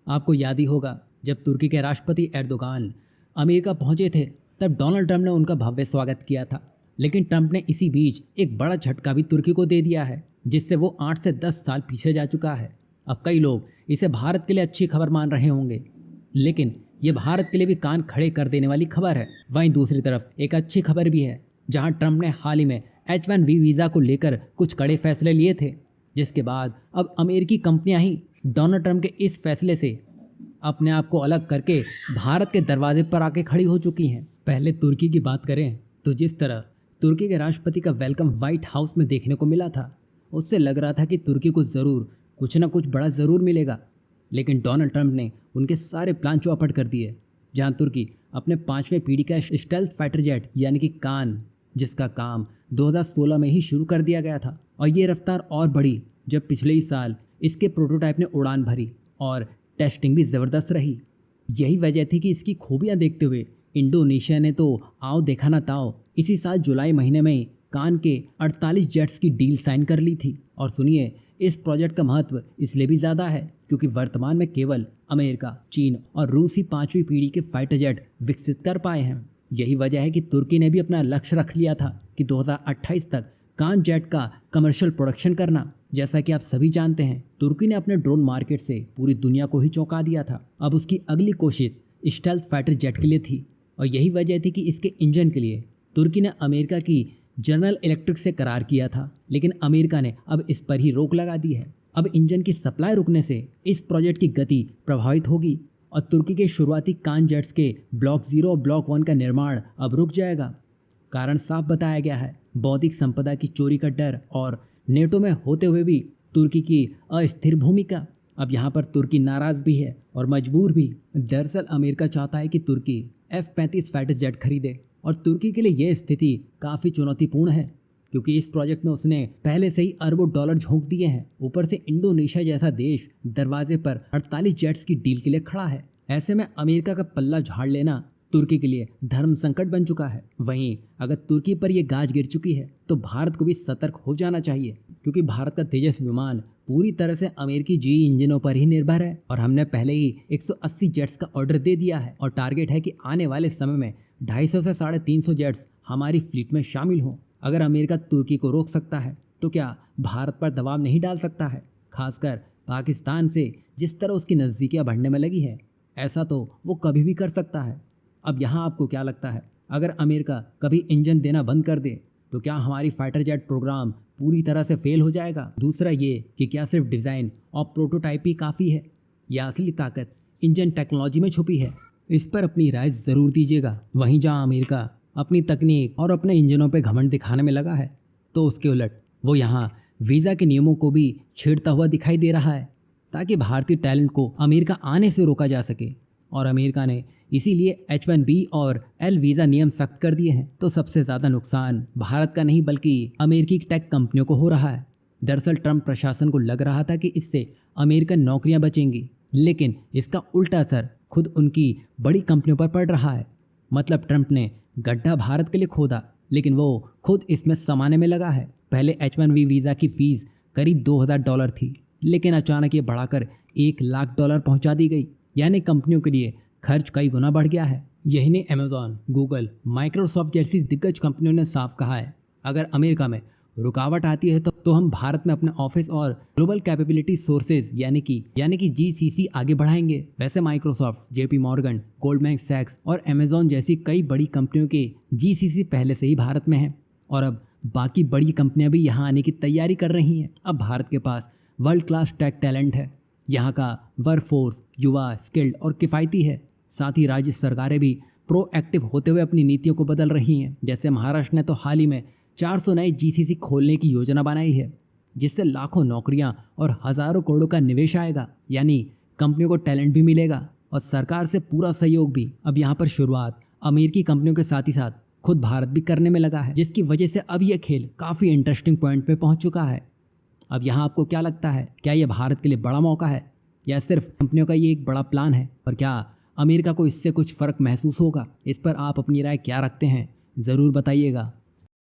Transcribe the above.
आपको याद ही होगा जब तुर्की के राष्ट्रपति एर्दोगान अमेरिका पहुंचे थे तब डोनाल्ड ट्रंप ने उनका भव्य स्वागत किया था। लेकिन ट्रंप ने इसी बीच एक बड़ा झटका भी तुर्की को दे दिया है, जिससे वो 8 से 10 साल पीछे जा चुका है। अब कई लोग इसे भारत के लिए अच्छी खबर मान रहे होंगे, लेकिन ये भारत के लिए भी कान खड़े कर देने वाली खबर है। वहीं दूसरी तरफ एक अच्छी खबर भी है, जहां ट्रंप ने हाल ही में H1B वीज़ा को लेकर कुछ कड़े फैसले लिए थे, जिसके बाद अब अमेरिकी कंपनियां ही डोनाल्ड ट्रंप के इस फैसले से अपने आप को अलग करके भारत के दरवाजे पर आके खड़ी हो चुकी हैं। पहले तुर्की की बात करें तो जिस तरह तुर्की के राष्ट्रपति का वेलकम व्हाइट हाउस में देखने को मिला था, उससे लग रहा था कि तुर्की को ज़रूर कुछ ना कुछ बड़ा ज़रूर मिलेगा। लेकिन डोनाल्ड ट्रंप ने उनके सारे प्लान चौपट कर दिए। जहां तुर्की अपने 5वें पीढ़ी का स्टेल्थ फाइटर जेट यानी कि कान, जिसका काम 2016 में ही शुरू कर दिया गया था, और ये रफ्तार और बढ़ी जब पिछले ही साल इसके प्रोटोटाइप ने उड़ान भरी और टेस्टिंग भी ज़बरदस्त रही। यही वजह थी कि इसकी खूबियाँ देखते हुए इंडोनेशिया ने तो आओ देखा ना ताओ इसी साल जुलाई महीने में कान के 48 जेट्स की डील साइन कर ली थी। और सुनिए, इस प्रोजेक्ट का महत्व इसलिए भी ज़्यादा है क्योंकि वर्तमान में केवल अमेरिका, चीन और रूस ही 5वीं पीढ़ी के फाइटर जेट विकसित कर पाए हैं। यही वजह है कि तुर्की ने भी अपना लक्ष्य रख लिया था कि 2028 तक कान जेट का कमर्शियल प्रोडक्शन करना। जैसा कि आप सभी जानते हैं, तुर्की ने अपने ड्रोन मार्केट से पूरी दुनिया को ही चौंका दिया था। अब उसकी अगली कोशिश स्टेल्थ फाइटर जेट के लिए थी, और यही वजह थी कि इसके इंजन के लिए तुर्की ने अमेरिका की जनरल इलेक्ट्रिक से करार किया था। लेकिन अमेरिका ने अब इस पर ही रोक लगा दी है। अब इंजन की सप्लाई रुकने से इस प्रोजेक्ट की गति प्रभावित होगी और तुर्की के शुरुआती कान जेट्स के ब्लॉक 0 और ब्लॉक 1 का निर्माण अब रुक जाएगा। कारण साफ बताया गया है, बौद्धिक संपदा की चोरी का डर और नेटो में होते हुए भी तुर्की की अस्थिर भूमिका। अब यहाँ पर तुर्की नाराज़ भी है और मजबूर भी। दरअसल अमेरिका चाहता है कि तुर्की F-35 फाइटर जेट खरीदे, और तुर्की के लिए यह स्थिति काफ़ी चुनौतीपूर्ण है क्योंकि इस प्रोजेक्ट में उसने पहले से ही अरबों डॉलर झोंक दिए हैं। ऊपर से इंडोनेशिया जैसा देश दरवाजे पर 48 जेट्स की डील के लिए खड़ा है। ऐसे में अमेरिका का पल्ला झाड़ लेना तुर्की के लिए धर्म संकट बन चुका है। वहीं अगर तुर्की पर यह गाज गिर चुकी है तो भारत को भी सतर्क हो जाना चाहिए, क्योंकि भारत का तेजस विमान पूरी तरह से अमेरिकी GE इंजनों पर ही निर्भर है। और हमने पहले ही 180 जेट्स का ऑर्डर दे दिया है और टारगेट है कि आने वाले समय में 250 से 350 जेट्स हमारी फ्लीट में शामिल हों। अगर अमेरिका तुर्की को रोक सकता है तो क्या भारत पर दबाव नहीं डाल सकता है? खासकर पाकिस्तान से जिस तरह उसकी नज़दीकियाँ बढ़ने में लगी है, ऐसा तो वो कभी भी कर सकता है। अब यहाँ आपको क्या लगता है, अगर अमेरिका कभी इंजन देना बंद कर दे तो क्या हमारी फाइटर जेट प्रोग्राम पूरी तरह से फेल हो जाएगा? दूसरा ये कि क्या सिर्फ डिज़ाइन और प्रोटोटाइप ही काफ़ी है या असली ताकत इंजन टेक्नोलॉजी में छुपी है? इस पर अपनी राय ज़रूर दीजिएगा। वहीं जहां अमेरिका अपनी तकनीक और अपने इंजनों पर घमंड दिखाने में लगा है, तो उसके उलट वो यहाँ वीज़ा के नियमों को भी छेड़ता हुआ दिखाई दे रहा है ताकि भारतीय टैलेंट को अमेरिका आने से रोका जा सके। और अमेरिका ने इसीलिए H1B और L वीज़ा नियम सख्त कर दिए हैं। तो सबसे ज़्यादा नुकसान भारत का नहीं बल्कि अमेरिकी टेक कंपनियों को हो रहा है। दरअसल ट्रंप प्रशासन को लग रहा था कि इससे अमेरिकन नौकरियां बचेंगी, लेकिन इसका उल्टा असर खुद उनकी बड़ी कंपनियों पर पड़ रहा है। मतलब ट्रंप ने गड्ढा भारत के लिए खोदा, लेकिन वो खुद इसमें समाने में लगा है। पहले H1B वीज़ा की फ़ीस करीब $2000 थी, लेकिन अचानक ये बढ़ाकर $1,00,000 पहुंचा दी गई। यानी कंपनियों के लिए खर्च कई गुना बढ़ गया है। यही नहीं, अमेज़ॉन, गूगल, माइक्रोसॉफ्ट जैसी दिग्गज कंपनियों ने साफ कहा है, अगर अमेरिका में रुकावट आती है तो हम भारत में अपने ऑफिस और ग्लोबल कैपेबिलिटी सोर्सेज यानी कि GCC आगे बढ़ाएंगे। वैसे माइक्रोसॉफ्ट, JP मॉर्गन, गोल्डमैन सैक्स और अमेज़ॉन जैसी कई बड़ी कंपनियों के GCC पहले से ही भारत में है, और अब बाकी बड़ी कंपनियां भी यहाँ आने की तैयारी कर रही हैं। अब भारत के पास वर्ल्ड क्लास टेक टैलेंट है, यहाँ का वर्कफोर्स युवा, स्किल्ड और किफ़ायती है। साथ ही राज्य सरकारें भी प्रोएक्टिव होते हुए अपनी नीतियों को बदल रही हैं। जैसे महाराष्ट्र ने तो हाल ही में 400 नए GCC खोलने की योजना बनाई है, जिससे लाखों नौकरियां और हज़ारों करोड़ों का निवेश आएगा। यानी कंपनियों को टैलेंट भी मिलेगा और सरकार से पूरा सहयोग भी। अब यहाँ पर शुरुआत अमेरिकी कंपनियों के साथ ही साथ खुद भारत भी करने में लगा है, जिसकी वजह से अब यह खेल काफ़ी इंटरेस्टिंग पॉइंट पे पहुँच चुका है। अब यहाँ आपको क्या लगता है, क्या यह भारत के लिए बड़ा मौका है या सिर्फ कंपनियों का ये एक बड़ा प्लान है? और क्या अमेरिका को इससे कुछ फ़र्क महसूस होगा? इस पर आप अपनी राय क्या रखते हैं, ज़रूर बताइएगा।